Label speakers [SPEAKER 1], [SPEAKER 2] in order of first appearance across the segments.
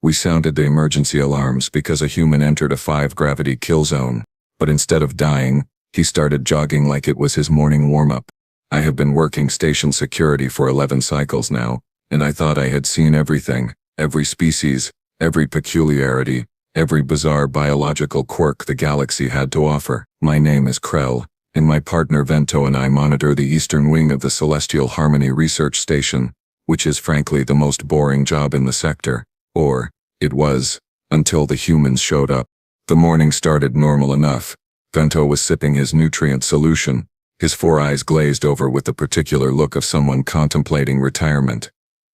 [SPEAKER 1] We sounded the emergency alarms because a human entered a 5-gravity kill zone, but instead of dying, he started jogging like it was his morning warm-up. I have been working station security for 11 cycles now, and I thought I had seen everything, every species, every peculiarity, every bizarre biological quirk the galaxy had to offer. My name is Krell, and my partner Vento and I monitor the eastern wing of the Celestial Harmony Research Station, which is frankly the most boring job in the sector. Or, it was, until the humans showed up. The morning started normal enough. Vento was sipping his nutrient solution, his 4 eyes glazed over with the particular look of someone contemplating retirement.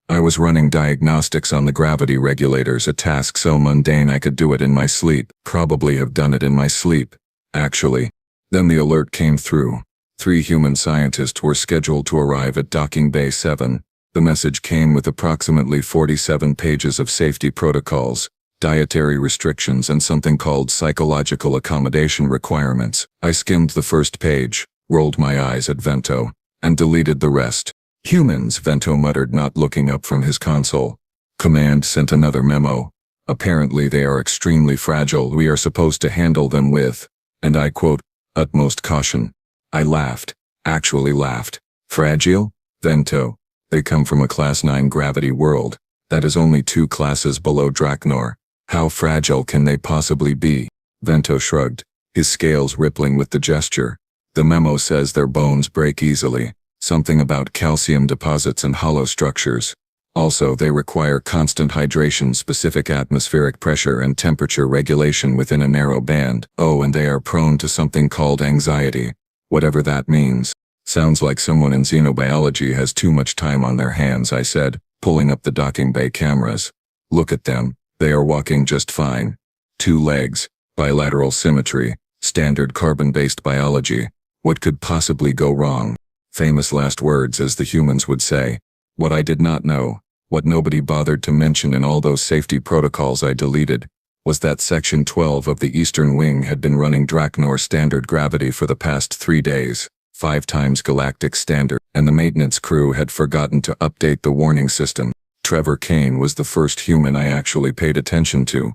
[SPEAKER 1] I was running diagnostics on the gravity regulators, a task so mundane I could do it in my sleep, probably have done it in my sleep, actually. Then the alert came through. 3 human scientists were scheduled to arrive at Docking Bay 7. The message came with approximately 47 pages of safety protocols, dietary restrictions, and something called psychological accommodation requirements. I skimmed the first page, rolled my eyes at Vento, and deleted the rest. Humans, Vento muttered, not looking up from his console. Command sent another memo. Apparently they are extremely fragile. We are supposed to handle them with, and I quote, utmost caution. I laughed. Actually laughed. Fragile? Vento. They come from a Class 9 gravity world. That is only 2 classes below Draknor. How fragile can they possibly be? Vento shrugged, his scales rippling with the gesture. The memo says their bones break easily. Something about calcium deposits and hollow structures. Also, they require constant hydration, specific atmospheric pressure and temperature regulation within a narrow band. Oh, and they are prone to something called anxiety. Whatever that means. Sounds like someone in xenobiology has too much time on their hands, I said, pulling up the docking bay cameras. Look at them. They are walking just fine. 2 legs, bilateral symmetry, standard carbon-based biology. What could possibly go wrong? Famous last words, as the humans would say. What I did not know, what nobody bothered to mention in all those safety protocols I deleted, was that Section 12 of the Eastern Wing had been running Draknor standard gravity for the past 3 days, 5 times galactic standard, and the maintenance crew had forgotten to update the warning system. Trevor Kane was the first human I actually paid attention to.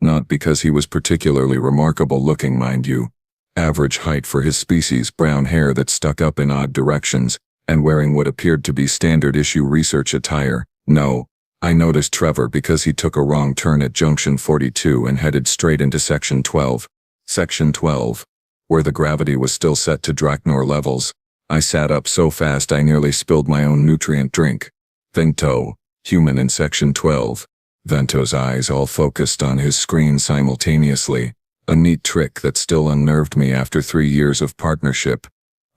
[SPEAKER 1] Not because he was particularly remarkable looking, mind you. Average height for his species, brown hair that stuck up in odd directions, and wearing what appeared to be standard-issue research attire. No, I noticed Trevor because he took a wrong turn at Junction 42 and headed straight into Section 12. Section 12, where the gravity was still set to Draknor levels. I sat up so fast I nearly spilled my own nutrient drink. Vento, human in Section 12. Vento's eyes all focused on his screen simultaneously. A neat trick that still unnerved me after 3 years of partnership.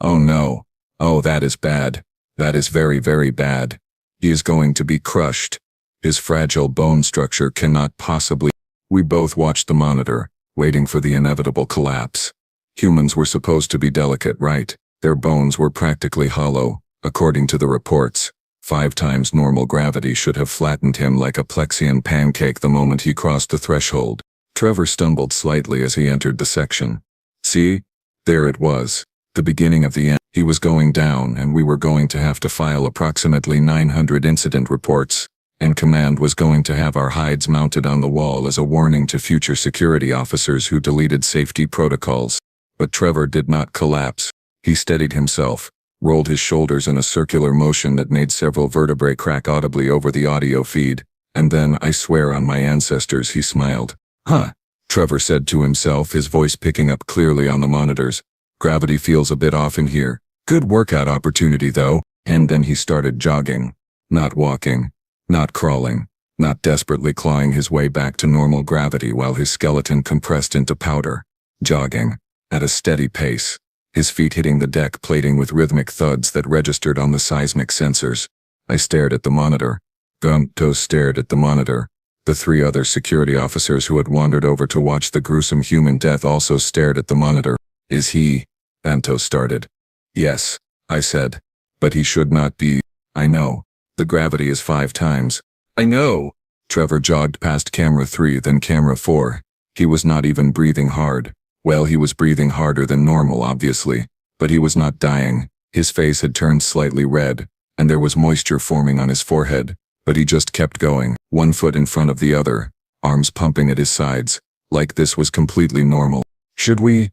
[SPEAKER 1] Oh no. Oh, that is bad. That is very, very bad. He is going to be crushed. His fragile bone structure cannot possibly. We both watched the monitor, waiting for the inevitable collapse. Humans were supposed to be delicate, right? Their bones were practically hollow, according to the reports. 5 times normal gravity should have flattened him like a Plexian pancake the moment he crossed the threshold. Trevor stumbled slightly as he entered the section. See? There it was. The beginning of the end. He was going down, and we were going to have to file approximately 900 incident reports, and Command was going to have our hides mounted on the wall as a warning to future security officers who deleted safety protocols. But Trevor did not collapse. He steadied himself, rolled his shoulders in a circular motion that made several vertebrae crack audibly over the audio feed, and then, I swear on my ancestors, he smiled. Huh, Trevor said to himself, his voice picking up clearly on the monitors. Gravity feels a bit off in here. Good workout opportunity though. And then he started jogging. Not walking. Not crawling. Not desperately clawing his way back to normal gravity while his skeleton compressed into powder. Jogging. At a steady pace. His feet hitting the deck plating with rhythmic thuds that registered on the seismic sensors. I stared at the monitor. Vento stared at the monitor. The 3 other security officers who had wandered over to watch the gruesome human death also stared at the monitor. Is he? Vento started. Yes, I said. But he should not be. I know. The gravity is 5 times. I know. Trevor jogged past camera 3, then camera 4. He was not even breathing hard. Well, he was breathing harder than normal, obviously. But he was not dying. His face had turned slightly red, and there was moisture forming on his forehead. But he just kept going, one foot in front of the other, arms pumping at his sides, like this was completely normal. Should we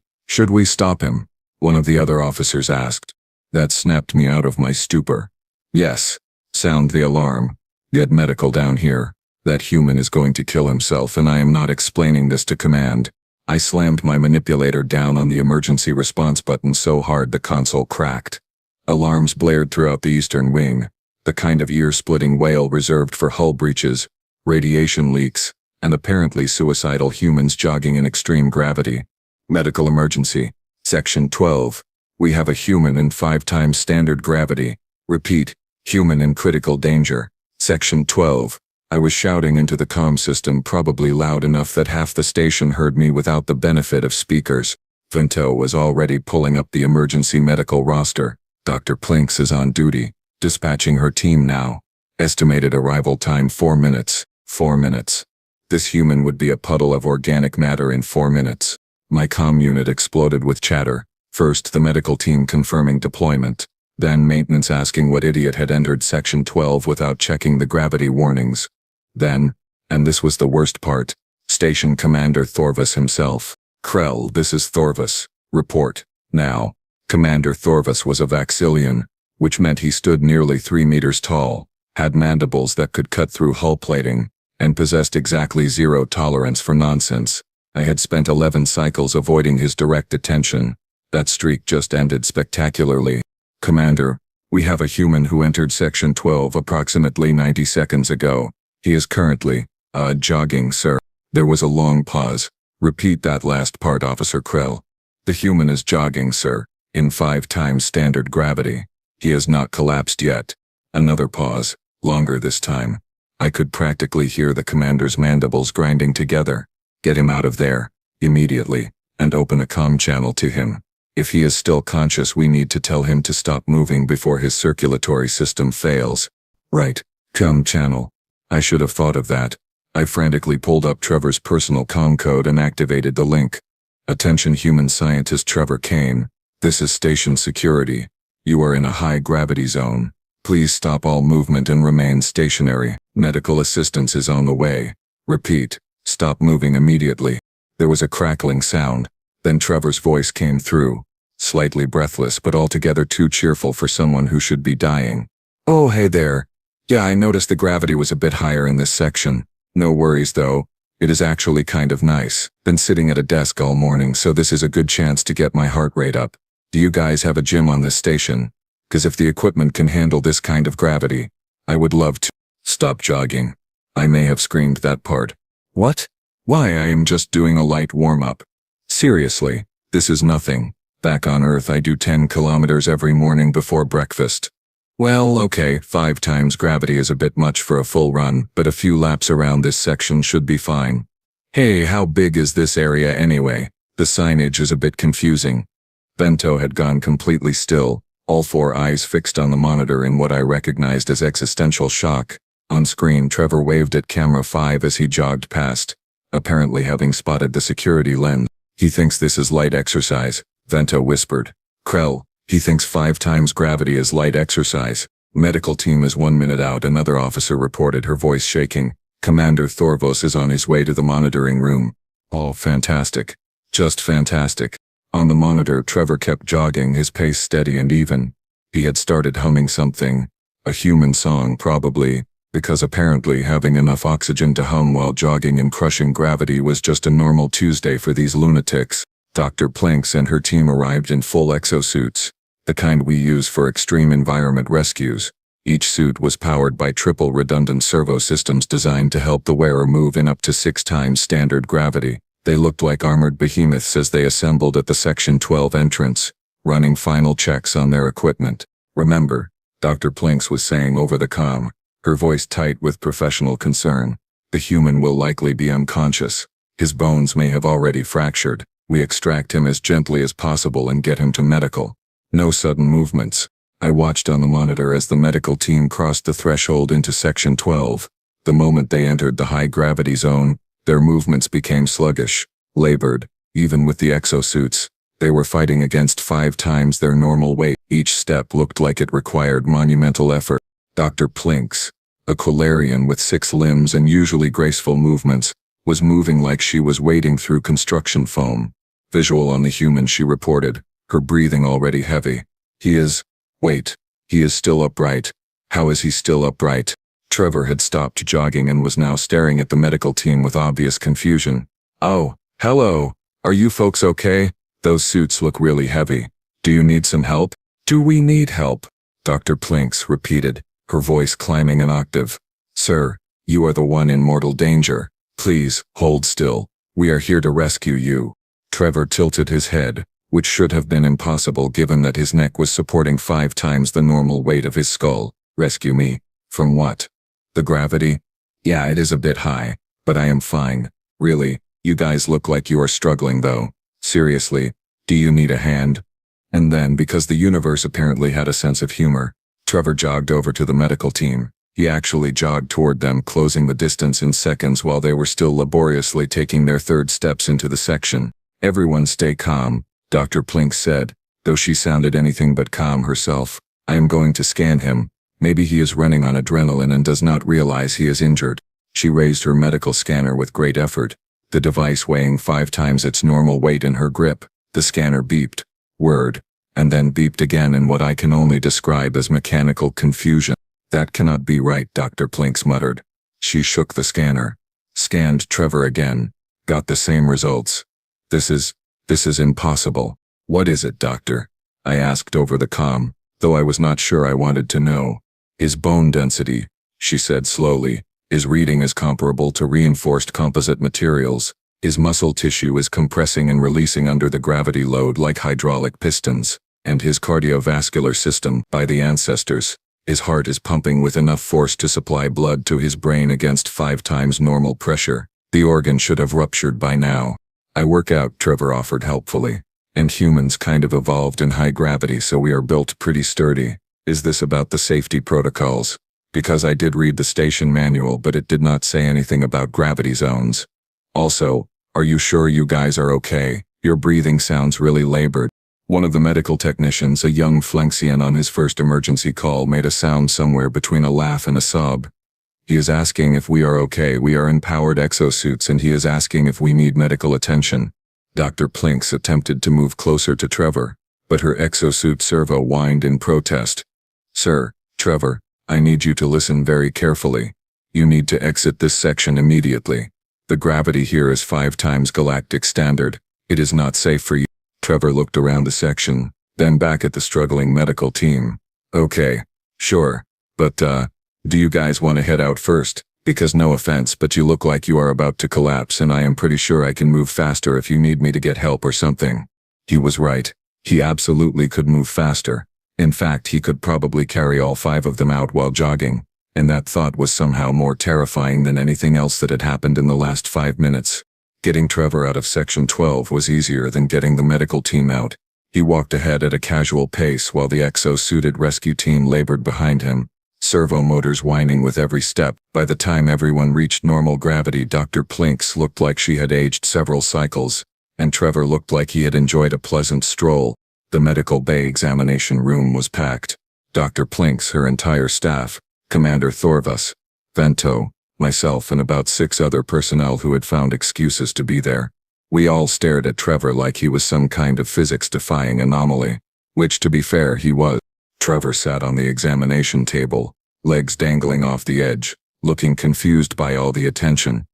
[SPEAKER 1] stop him? One of the other officers asked. That snapped me out of my stupor. Yes. Sound the alarm. Get medical down here. That human is going to kill himself, and I am not explaining this to command. I slammed my manipulator down on the emergency response button so hard the console cracked. Alarms blared throughout the eastern wing, the kind of ear-splitting wail reserved for hull breaches, radiation leaks, and apparently suicidal humans jogging in extreme gravity. Medical emergency. Section 12. We have a human in 5 times standard gravity. Repeat, human in critical danger. Section 12. I was shouting into the comm system, probably loud enough that half the station heard me without the benefit of speakers. Vento was already pulling up the emergency medical roster. Dr. Plinks is on duty, dispatching her team now. Estimated arrival time 4 minutes. 4 minutes. This human would be a puddle of organic matter in 4 minutes. My comm unit exploded with chatter. First the medical team confirming deployment. Then maintenance asking what idiot had entered Section 12 without checking the gravity warnings. Then, and this was the worst part, Station Commander Thorvus himself. Krell, this is Thorvus. Report. Now. Commander Thorvus was a Vaxillian, which meant he stood nearly 3 meters tall, had mandibles that could cut through hull plating, and possessed exactly zero tolerance for nonsense. I had spent 11 cycles avoiding his direct attention. That streak just ended spectacularly. Commander, we have a human who entered Section 12 approximately 90 seconds ago. He is currently, jogging, sir. There was a long pause. Repeat that last part, Officer Krell. The human is jogging, sir, in 5 times standard gravity. He has not collapsed yet. Another pause, longer this time. I could practically hear the commander's mandibles grinding together. Get him out of there, immediately, and open a comm channel to him. If he is still conscious, we need to tell him to stop moving before his circulatory system fails. Right, comm channel. I should have thought of that. I frantically pulled up Trevor's personal comm code and activated the link. Attention human scientist Trevor Kane. This is station security. You are in a high gravity zone. Please stop all movement and remain stationary. Medical assistance is on the way. Repeat, stop moving immediately. There was a crackling sound. Then Trevor's voice came through. Slightly breathless but altogether too cheerful for someone who should be dying. Oh, hey there. Yeah, I noticed the gravity was a bit higher in this section. No worries though. It is actually kind of nice. Been sitting at a desk all morning, so this is a good chance to get my heart rate up. Do you guys have a gym on this station? 'Cause if the equipment can handle this kind of gravity, I would love to. Stop jogging. I may have screamed that part. What? Why, I am just doing a light warm-up. Seriously, this is nothing. Back on Earth I do 10 kilometers every morning before breakfast. Well, okay, 5 times gravity is a bit much for a full run, but a few laps around this section should be fine. Hey, how big is this area anyway? The signage is a bit confusing. Bento had gone completely still, all 4 eyes fixed on the monitor in what I recognized as existential shock. On screen, Trevor waved at camera 5 as he jogged past, apparently having spotted the security lens. He thinks this is light exercise, Vento whispered. Krell, he thinks 5 times gravity is light exercise. Medical team is 1 minute out, another officer reported, her voice shaking. Commander Thorvus is on his way to the monitoring room. Oh, fantastic. Just fantastic. On the monitor, Trevor kept jogging, his pace steady and even. He had started humming something. A human song, probably, because apparently having enough oxygen to hum while jogging in crushing gravity was just a normal Tuesday for these lunatics. Dr. Plinks and her team arrived in full exosuits, the kind we use for extreme environment rescues. Each suit was powered by triple redundant servo systems designed to help the wearer move in up to 6 times standard gravity. They looked like armored behemoths as they assembled at the Section 12 entrance, running final checks on their equipment. Remember, Dr. Plinks was saying over the comm, her voice tight with professional concern. The human will likely be unconscious. His bones may have already fractured. We extract him as gently as possible and get him to medical. No sudden movements. I watched on the monitor as the medical team crossed the threshold into Section 12. The moment they entered the high-gravity zone, their movements became sluggish, labored. Even with the exosuits, they were fighting against 5 times their normal weight. Each step looked like it required monumental effort. Dr. Plinks, A Quilarian with 6 limbs and usually graceful movements, was moving like she was wading through construction foam. Visual on the human, she reported, her breathing already heavy. Wait, he is still upright. How is he still upright? Trevor had stopped jogging and was now staring at the medical team with obvious confusion. Oh, hello. Are you folks okay? Those suits look really heavy. Do you need some help? Do we need help? Dr. Plinks repeated, her voice climbing an octave. Sir, you are the one in mortal danger. Please, hold still. We are here to rescue you. Trevor tilted his head, which should have been impossible given that his neck was supporting 5 times the normal weight of his skull. Rescue me? From what? The gravity? Yeah, it is a bit high, but I am fine. Really, you guys look like you are struggling though. Seriously, do you need a hand? And then, because the universe apparently had a sense of humor, Trevor jogged over to the medical team. He actually jogged toward them, closing the distance in seconds while they were still laboriously taking their 3rd steps into the section. Everyone stay calm, Dr. Plink said, though she sounded anything but calm herself. I am going to scan him. Maybe he is running on adrenaline and does not realize he is injured. She raised her medical scanner with great effort, the device weighing 5 times its normal weight in her grip. The scanner beeped. Word. And then beeped again in what I can only describe as mechanical confusion. That cannot be right, Dr. Plinks muttered. She shook the scanner. Scanned Trevor again. Got the same results. This is impossible. What is it, doctor? I asked over the comm, though I was not sure I wanted to know. His bone density, she said slowly. His reading is comparable to reinforced composite materials. His muscle tissue is compressing and releasing under the gravity load like hydraulic pistons. And his cardiovascular system, by the ancestors. His heart is pumping with enough force to supply blood to his brain against 5 times normal pressure. The organ should have ruptured by now. I work out, Trevor offered helpfully. And humans kind of evolved in high gravity, so we are built pretty sturdy. Is this about the safety protocols? Because I did read the station manual, but it did not say anything about gravity zones. Also, are you sure you guys are okay? Your breathing sounds really labored. One of the medical technicians, a young Flenxian on his first emergency call, made a sound somewhere between a laugh and a sob. He is asking if we are okay. We are in powered exosuits, and he is asking if we need medical attention. Dr. Plinks attempted to move closer to Trevor, but her exosuit servo whined in protest. Sir, Trevor, I need you to listen very carefully. You need to exit this section immediately. The gravity here is 5 times galactic standard. It is not safe for you. Trevor looked around the section, then back at the struggling medical team. Okay, sure, but do you guys want to head out first? Because no offense, but you look like you are about to collapse, and I am pretty sure I can move faster if you need me to get help or something. He was right. He absolutely could move faster. In fact, he could probably carry all 5 of them out while jogging, and that thought was somehow more terrifying than anything else that had happened in the last 5 minutes. Getting Trevor out of Section 12 was easier than getting the medical team out. He walked ahead at a casual pace while the exo-suited rescue team labored behind him, servo motors whining with every step. By the time everyone reached normal gravity, Dr. Plinks looked like she had aged several cycles, and Trevor looked like he had enjoyed a pleasant stroll. The medical bay examination room was packed. Dr. Plinks, her entire staff, Commander Thorvas, Vento, myself, and about 6 other personnel who had found excuses to be there. We all stared at Trevor like he was some kind of physics-defying anomaly, which, to be fair, he was. Trevor sat on the examination table, legs dangling off the edge, looking confused by all the attention.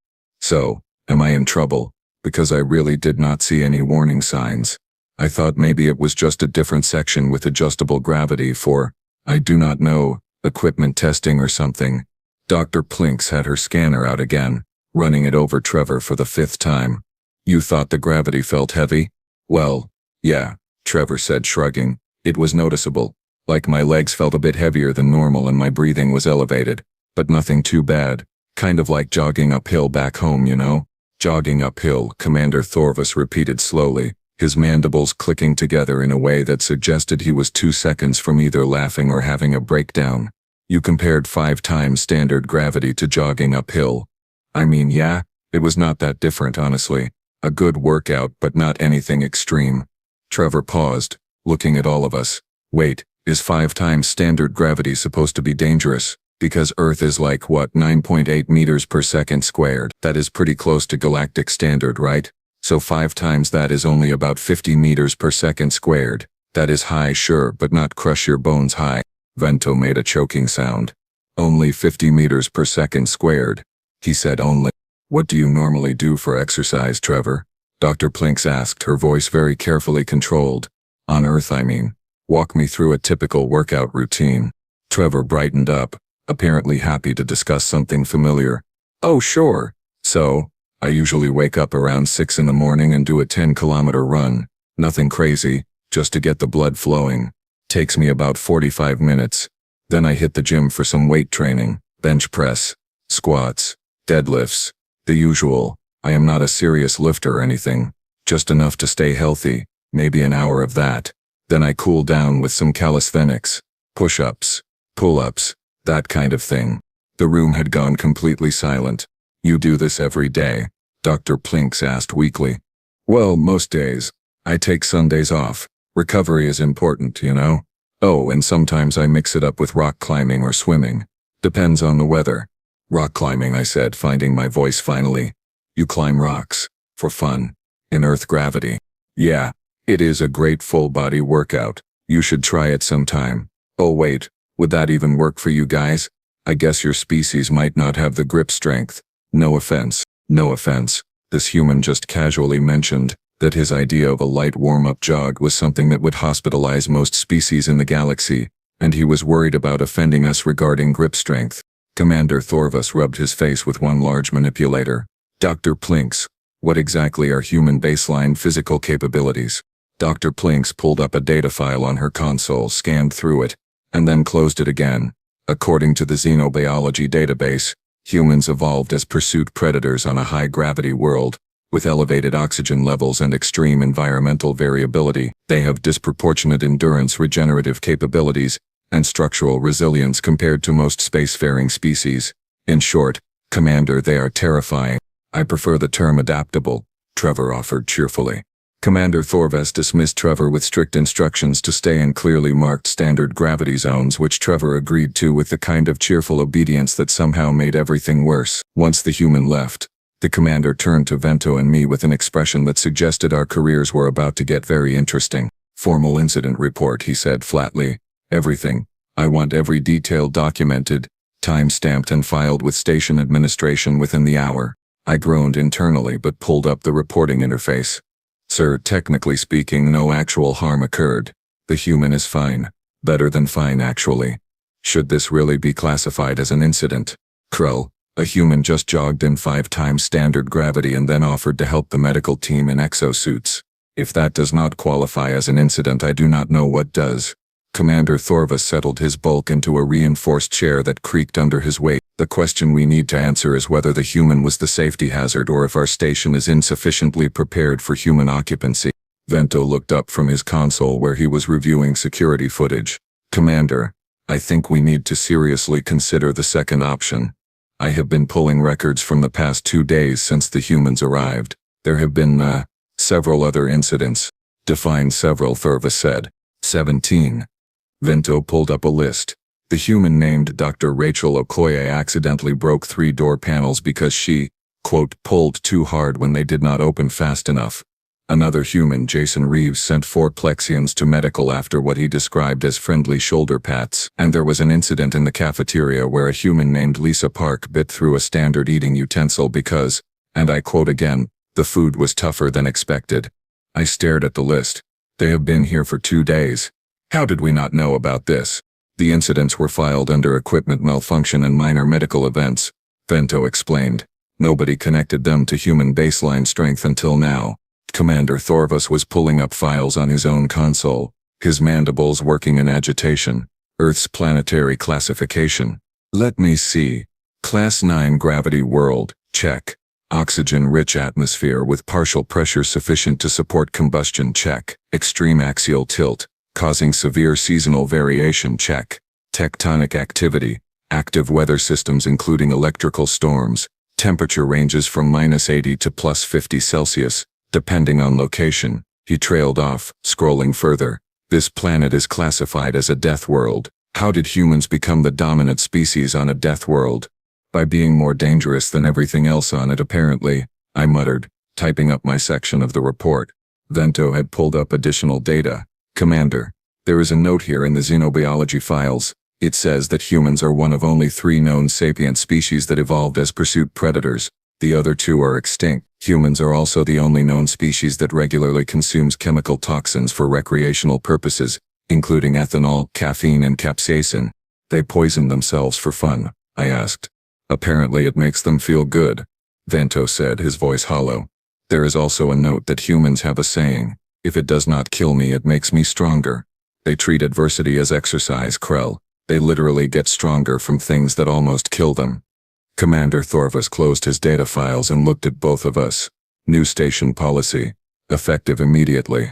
[SPEAKER 1] So, am I in trouble? Because I really did not see any warning signs. I thought maybe it was just a different section with adjustable gravity for, I do not know, equipment testing or something. Dr. Plinks had her scanner out again, running it over Trevor for the 5th time. You thought the gravity felt heavy? Well, yeah, Trevor said, shrugging. It was noticeable. Like my legs felt a bit heavier than normal and my breathing was elevated. But nothing too bad. Kind of like jogging uphill back home, you know? Jogging uphill, Commander Thorvas repeated slowly, his mandibles clicking together in a way that suggested he was 2 seconds from either laughing or having a breakdown. You compared 5 times standard gravity to jogging uphill. I mean, yeah, it was not that different, honestly. A good workout, but not anything extreme. Trevor paused, looking at all of us. Wait, is 5 times standard gravity supposed to be dangerous? Because Earth is like, what, 9.8 meters per second squared? That is pretty close to galactic standard, right? So 5 times that is only about 50 meters per second squared. That is high, sure, but not crush your bones high. Vento made a choking sound. Only 50 meters per second squared. He said only. What do you normally do for exercise, Trevor? Dr. Plinks asked, her voice very carefully controlled. On Earth, I mean. Walk me through a typical workout routine. Trevor brightened up, apparently happy to discuss something familiar. Oh, sure. So, I usually wake up around 6 in the morning and do a 10-kilometer run. Nothing crazy, just to get the blood flowing. Takes me about 45 minutes. Then I hit the gym for some weight training, bench press, squats, deadlifts, the usual. I am not a serious lifter or anything, just enough to stay healthy, maybe an hour of that. Then I cool down with some calisthenics, push-ups, pull-ups, that kind of thing. The room had gone completely silent. You do this every day? Dr. Plinks asked weakly. Well, most days. I take Sundays off. Recovery is important, you know? Oh, and sometimes I mix it up with rock climbing or swimming. Depends on the weather. Rock climbing, I said, finding my voice finally. You climb rocks. For fun. In Earth gravity. Yeah. It is a great full-body workout. You should try it sometime. Oh wait, would that even work for you guys? I guess your species might not have the grip strength. No offense. No offense. This human just casually mentioned that his idea of a light warm-up jog was something that would hospitalize most species in the galaxy, and he was worried about offending us regarding grip strength. Commander Thorvus rubbed his face with one large manipulator. Dr. Plinks, what exactly are human baseline physical capabilities? Dr. Plinks pulled up a data file on her console, scanned through it, and then closed it again. According to the xenobiology database, humans evolved as pursuit predators on a high-gravity world. With elevated oxygen levels and extreme environmental variability, they have disproportionate endurance, regenerative capabilities, and structural resilience compared to most spacefaring species. In short, Commander, they are terrifying. I prefer the term adaptable, Trevor offered cheerfully. Commander Thorvus dismissed Trevor with strict instructions to stay in clearly marked standard gravity zones, which Trevor agreed to with the kind of cheerful obedience that somehow made everything worse. Once the human left, the commander turned to Vento and me with an expression that suggested our careers were about to get very interesting. Formal incident report, he said flatly. Everything. I want every detail documented, time-stamped and filed with station administration within the hour. I groaned internally but pulled up the reporting interface. Sir, technically speaking, no actual harm occurred. The human is fine. Better than fine, actually. Should this really be classified as an incident? Krull, a human just jogged in 5 times standard gravity and then offered to help the medical team in exosuits. If that does not qualify as an incident, I do not know what does. Commander Thorvus settled his bulk into a reinforced chair that creaked under his weight. The question we need to answer is whether the human was the safety hazard or if our station is insufficiently prepared for human occupancy. Vento looked up from his console where he was reviewing security footage. Commander, I think we need to seriously consider the second option. I have been pulling records from the past 2 days since the humans arrived. There have been, several other incidents. Define several, Thorvus said. 17. Vento pulled up a list. The human named Dr. Rachel Okoye accidentally broke 3 door panels because she, quote, pulled too hard when they did not open fast enough. Another human, Jason Reeves, sent 4 Plexians to medical after what he described as friendly shoulder pats. And there was an incident in the cafeteria where a human named Lisa Park bit through a standard eating utensil because, and I quote again, the food was tougher than expected. I stared at the list. They have been here for 2 days. How did we not know about this? The incidents were filed under equipment malfunction and minor medical events, Vento explained. Nobody connected them to human baseline strength until now. Commander Thorvus was pulling up files on his own console, his mandibles working in agitation. Earth's planetary classification. Let me see. Class 9 gravity world, check. Oxygen-rich atmosphere with partial pressure sufficient to support combustion, check. Extreme axial tilt, causing severe seasonal variation, check. Tectonic activity, active weather systems including electrical storms, temperature ranges from -80 to +50 Celsius, depending on location. He trailed off, scrolling further. This planet is classified as a death world. How did humans become the dominant species on a death world? By being more dangerous than everything else on it apparently, I muttered, typing up my section of the report. Vento had pulled up additional data. Commander, there is a note here in the xenobiology files. It says that humans are one of only 3 known sapient species that evolved as pursuit predators. The other 2 are extinct. Humans are also the only known species that regularly consumes chemical toxins for recreational purposes, including ethanol, caffeine, and capsaicin. They poison themselves for fun, I asked. Apparently it makes them feel good, Vento said, his voice hollow. There is also a note that humans have a saying, if it does not kill me, it makes me stronger. They treat adversity as exercise, Krell. They literally get stronger from things that almost kill them. Commander Thorvus closed his data files and looked at both of us. New station policy. Effective immediately.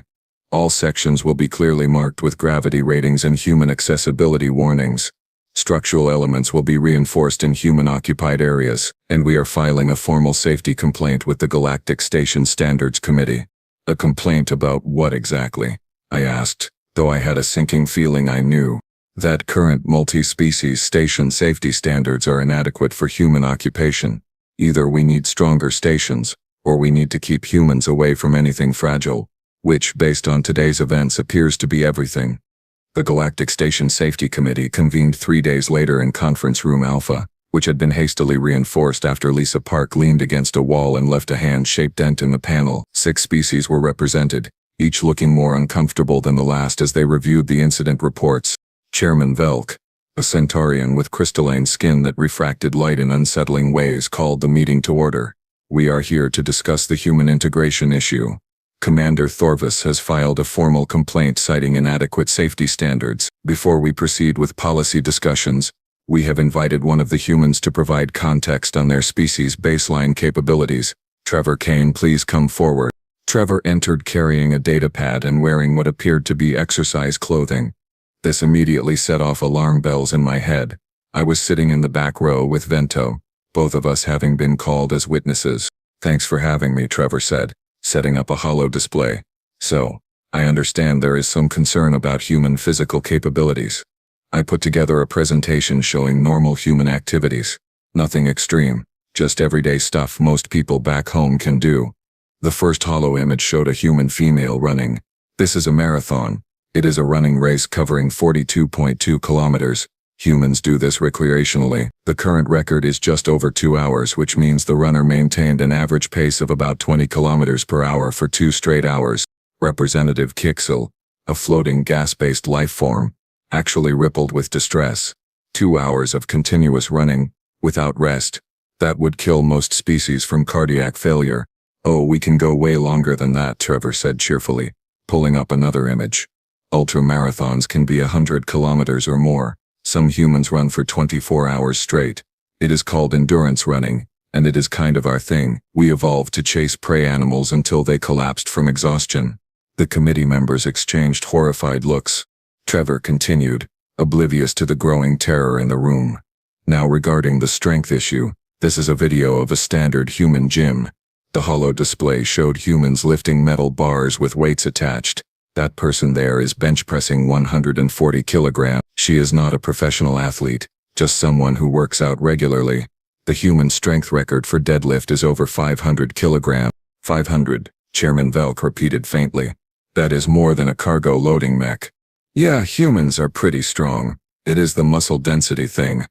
[SPEAKER 1] All sections will be clearly marked with gravity ratings and human accessibility warnings. Structural elements will be reinforced in human-occupied areas, and we are filing a formal safety complaint with the Galactic Station Standards Committee. A complaint about what exactly? I asked, though I had a sinking feeling I knew. That current multi-species station safety standards are inadequate for human occupation. Either we need stronger stations, or we need to keep humans away from anything fragile, which, based on today's events, appears to be everything. The Galactic Station Safety Committee convened 3 days later in Conference Room Alpha, which had been hastily reinforced after Lisa Park leaned against a wall and left a hand-shaped dent in the panel. 6 species were represented, each looking more uncomfortable than the last as they reviewed the incident reports. Chairman Velk, a centaurian with crystalline skin that refracted light in unsettling ways, called the meeting to order. We are here to discuss the human integration issue. Commander Thorvus has filed a formal complaint citing inadequate safety standards. Before we proceed with policy discussions, we have invited one of the humans to provide context on their species' baseline capabilities. Trevor Kane, please come forward. Trevor entered carrying a datapad and wearing what appeared to be exercise clothing. This immediately set off alarm bells in my head. I was sitting in the back row with Vento, both of us having been called as witnesses. Thanks for having me, Trevor said, setting up a holo display. So, I understand there is some concern about human physical capabilities. I put together a presentation showing normal human activities. Nothing extreme, just everyday stuff most people back home can do. The first holo image showed a human female running. This is a marathon. It is a running race covering 42.2 kilometers. Humans do this recreationally. The current record is just over 2 hours, which means the runner maintained an average pace of about 20 kilometers per hour for 2 straight hours. Representative Kixel, a floating gas-based life form, actually rippled with distress. 2 hours of continuous running, without rest. That would kill most species from cardiac failure. Oh, we can go way longer than that, Trevor said cheerfully, pulling up another image. Ultramarathons can be 100 kilometers or more. Some humans run for 24 hours straight. It is called endurance running, and it is kind of our thing. We evolved to chase prey animals until they collapsed from exhaustion. The committee members exchanged horrified looks. Trevor continued, oblivious to the growing terror in the room. Now regarding the strength issue, this is a video of a standard human gym. The holo display showed humans lifting metal bars with weights attached. That person there is bench pressing 140 kilograms. She is not a professional athlete, just someone who works out regularly. The human strength record for deadlift is over 500 kilograms. 500, Chairman Velk repeated faintly. That is more than a cargo loading mech. Yeah, humans are pretty strong. It is the muscle density thing.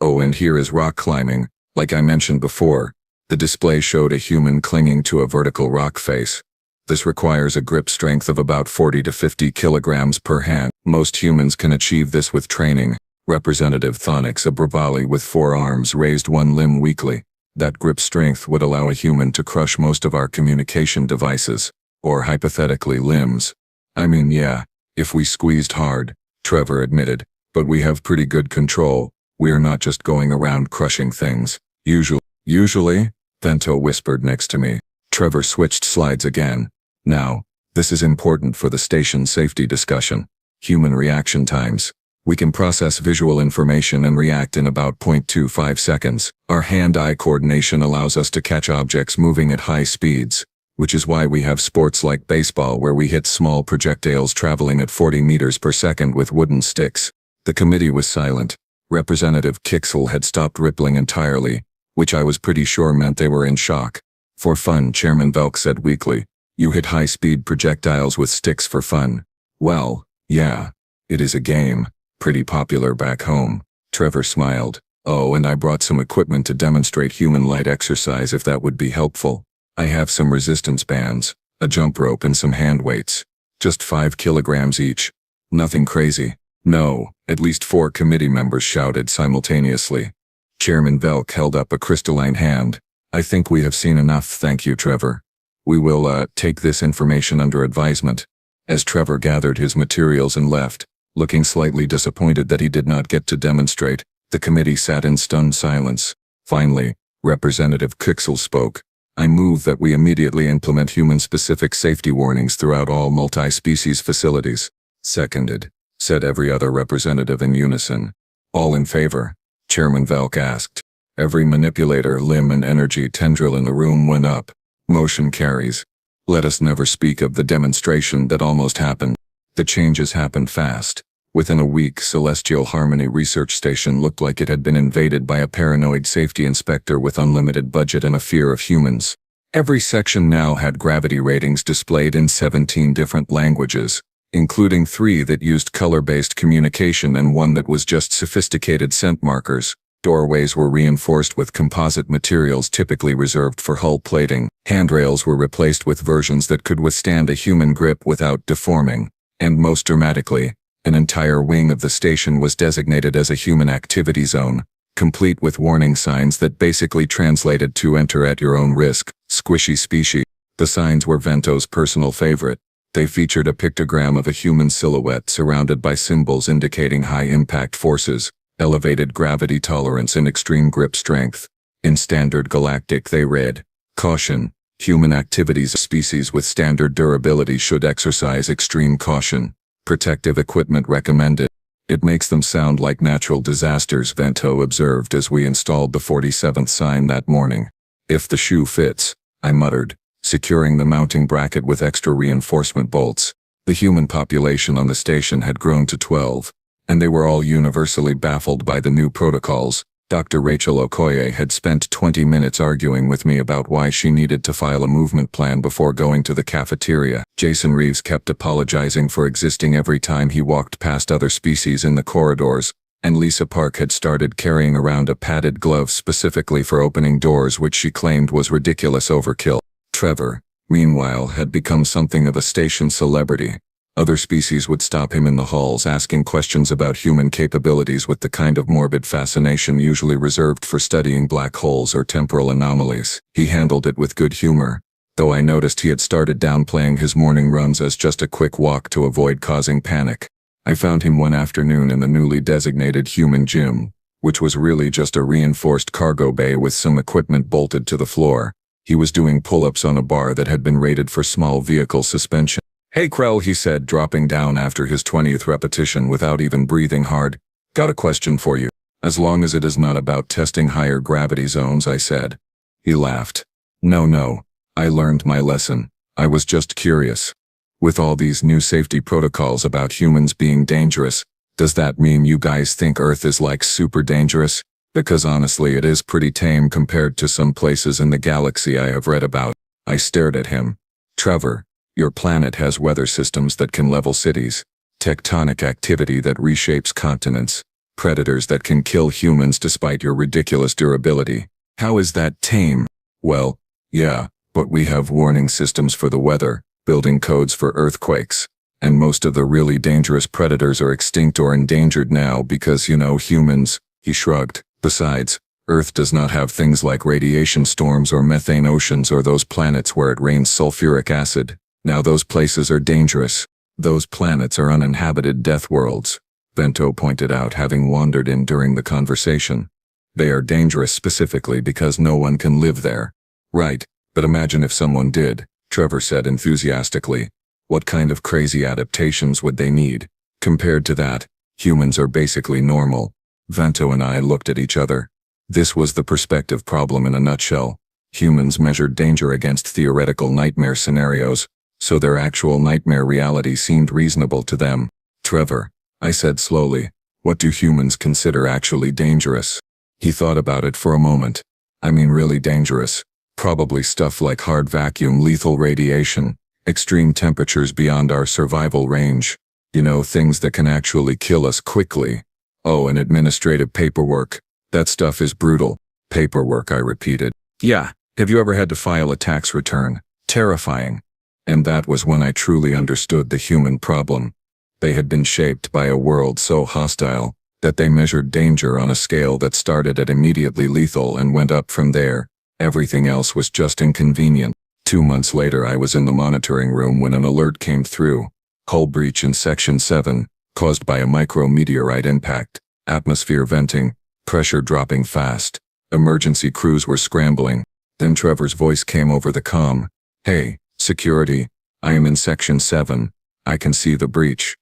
[SPEAKER 1] Oh, and here is rock climbing. Like I mentioned before, the display showed a human clinging to a vertical rock face. This requires a grip strength of about 40 to 50 kilograms per hand. Most humans can achieve this with training. Representative Thonix, a Bravali with 4 arms, raised 1 limb weekly. That grip strength would allow a human to crush most of our communication devices, or hypothetically limbs. I mean, yeah, if we squeezed hard, Trevor admitted, but we have pretty good control. We are not just going around crushing things. Usually, Vento whispered next to me. Trevor switched slides again. Now, this is important for the station safety discussion. Human reaction times. We can process visual information and react in about 0.25 seconds. Our hand-eye coordination allows us to catch objects moving at high speeds, which is why we have sports like baseball where we hit small projectiles traveling at 40 meters per second with wooden sticks. The committee was silent. Representative Kixel had stopped rippling entirely, which I was pretty sure meant they were in shock. For fun, Chairman Velk said weakly. You hit high-speed projectiles with sticks for fun. Well, yeah. It is a game. Pretty popular back home. Trevor smiled. Oh, and I brought some equipment to demonstrate human light exercise if that would be helpful. I have some resistance bands, a jump rope and some hand weights. Just 5 kilograms each. Nothing crazy. No, at least 4 committee members shouted simultaneously. Chairman Velk held up a crystalline hand. I think we have seen enough, thank you, Trevor. We will, take this information under advisement. As Trevor gathered his materials and left, looking slightly disappointed that he did not get to demonstrate, the committee sat in stunned silence. Finally, Representative Kixel spoke. I move that we immediately implement human-specific safety warnings throughout all multi-species facilities. Seconded, said every other representative in unison. All in favor? Chairman Velk asked. Every manipulator, limb and energy tendril in the room went up. Motion carries. Let us never speak of the demonstration that almost happened. The changes happened fast. Within a week, Celestial Harmony Research Station looked like it had been invaded by a paranoid safety inspector with unlimited budget and a fear of humans. Every section now had gravity ratings displayed in 17 different languages, including 3 that used color-based communication and 1 that was just sophisticated scent markers. Doorways were reinforced with composite materials typically reserved for hull plating. Handrails were replaced with versions that could withstand a human grip without deforming. And most dramatically, an entire wing of the station was designated as a human activity zone, complete with warning signs that basically translated to enter at your own risk. Squishy species. The signs were Vento's personal favorite. They featured a pictogram of a human silhouette surrounded by symbols indicating high impact forces, elevated gravity tolerance and extreme grip strength. In Standard Galactic they read, Caution, human activities species with standard durability should exercise extreme caution. Protective equipment recommended. It makes them sound like natural disasters, Vento observed as we installed the 47th sign that morning. If the shoe fits, I muttered, securing the mounting bracket with extra reinforcement bolts. The human population on the station had grown to 12. And they were all universally baffled by the new protocols. Dr. Rachel Okoye had spent 20 minutes arguing with me about why she needed to file a movement plan before going to the cafeteria. Jason Reeves kept apologizing for existing every time he walked past other species in the corridors, and Lisa Park had started carrying around a padded glove specifically for opening doors, which she claimed was ridiculous overkill. Trevor, meanwhile, had become something of a station celebrity. Other species would stop him in the halls asking questions about human capabilities with the kind of morbid fascination usually reserved for studying black holes or temporal anomalies. He handled it with good humor, though I noticed he had started downplaying his morning runs as just a quick walk to avoid causing panic. I found him one afternoon in the newly designated human gym, which was really just a reinforced cargo bay with some equipment bolted to the floor. He was doing pull-ups on a bar that had been rated for small vehicle suspension. Hey Krell, he said, dropping down after his 20th repetition without even breathing hard. Got a question for you. As long as it is not about testing higher gravity zones, I said. He laughed. No, I learned my lesson. I was just curious. With all these new safety protocols about humans being dangerous, does that mean you guys think Earth is like super dangerous? Because honestly it is pretty tame compared to some places in the galaxy I have read about. I stared at him. Trevor, your planet has weather systems that can level cities, tectonic activity that reshapes continents, predators that can kill humans despite your ridiculous durability. How is that tame? Well, yeah, but we have warning systems for the weather, building codes for earthquakes, and most of the really dangerous predators are extinct or endangered now because, humans, he shrugged. Besides, Earth does not have things like radiation storms or methane oceans or those planets where it rains sulfuric acid. Now those places are dangerous. Those planets are uninhabited death worlds, Bento pointed out, having wandered in during the conversation. They are dangerous specifically because no one can live there. Right, but imagine if someone did, Trevor said enthusiastically. What kind of crazy adaptations would they need? Compared to that, humans are basically normal. Vento and I looked at each other. This was the perspective problem in a nutshell. Humans measured danger against theoretical nightmare scenarios, so their actual nightmare reality seemed reasonable to them. Trevor, I said slowly, What do humans consider actually dangerous? He thought about it for a moment. I mean really dangerous. Probably stuff like hard vacuum lethal radiation, extreme temperatures beyond our survival range. You know, things that can actually kill us quickly. Oh, and administrative paperwork. That stuff is brutal. Paperwork, I repeated. Yeah, have you ever had to file a tax return? Terrifying. And that was when I truly understood the human problem. They had been shaped by a world so hostile that they measured danger on a scale that started at immediately lethal and went up from there. Everything else was just inconvenient. 2 months later, I was in the monitoring room when an alert came through. Hull breach in Section 7, caused by a micrometeorite impact. Atmosphere venting, pressure dropping fast. Emergency crews were scrambling. Then Trevor's voice came over the comm. Hey, security, I am in Section 7. I can see the breach.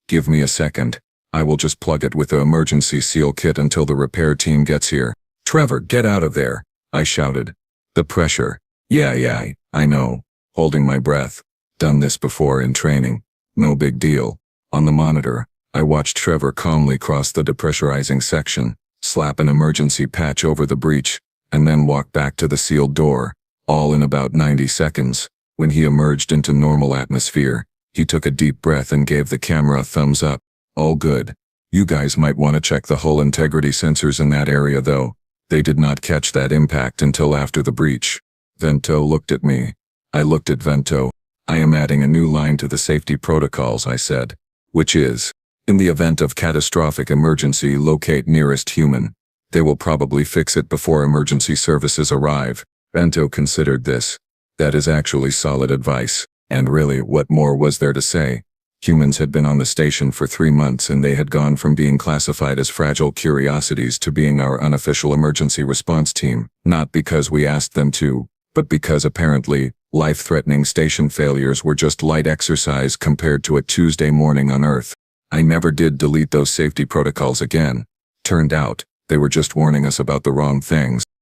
[SPEAKER 1] Give me a second. I will just plug it with the emergency seal kit until the repair team gets here. Trevor, get out of there, I shouted. The pressure. Yeah, I know. Holding my breath. Done this before in training. No big deal. On the monitor, I watched Trevor calmly cross the depressurizing section, slap an emergency patch over the breach, and then walk back to the sealed door, all in about 90 seconds. When he emerged into normal atmosphere, he took a deep breath and gave the camera a thumbs up. All good. You guys might want to check the hull integrity sensors in that area though. They did not catch that impact until after the breach. Vento looked at me. I looked at Vento. I am adding a new line to the safety protocols, I said, which is, in the event of catastrophic emergency, locate nearest human. They will probably fix it before emergency services arrive. Vento considered this. That is actually solid advice. And really, what more was there to say? Humans had been on the station for 3 months and they had gone from being classified as fragile curiosities to being our unofficial emergency response team. Not because we asked them to, but because apparently, life-threatening station failures were just light exercise compared to a Tuesday morning on Earth. I never did delete those safety protocols again. Turned out, they were just warning us about the wrong things.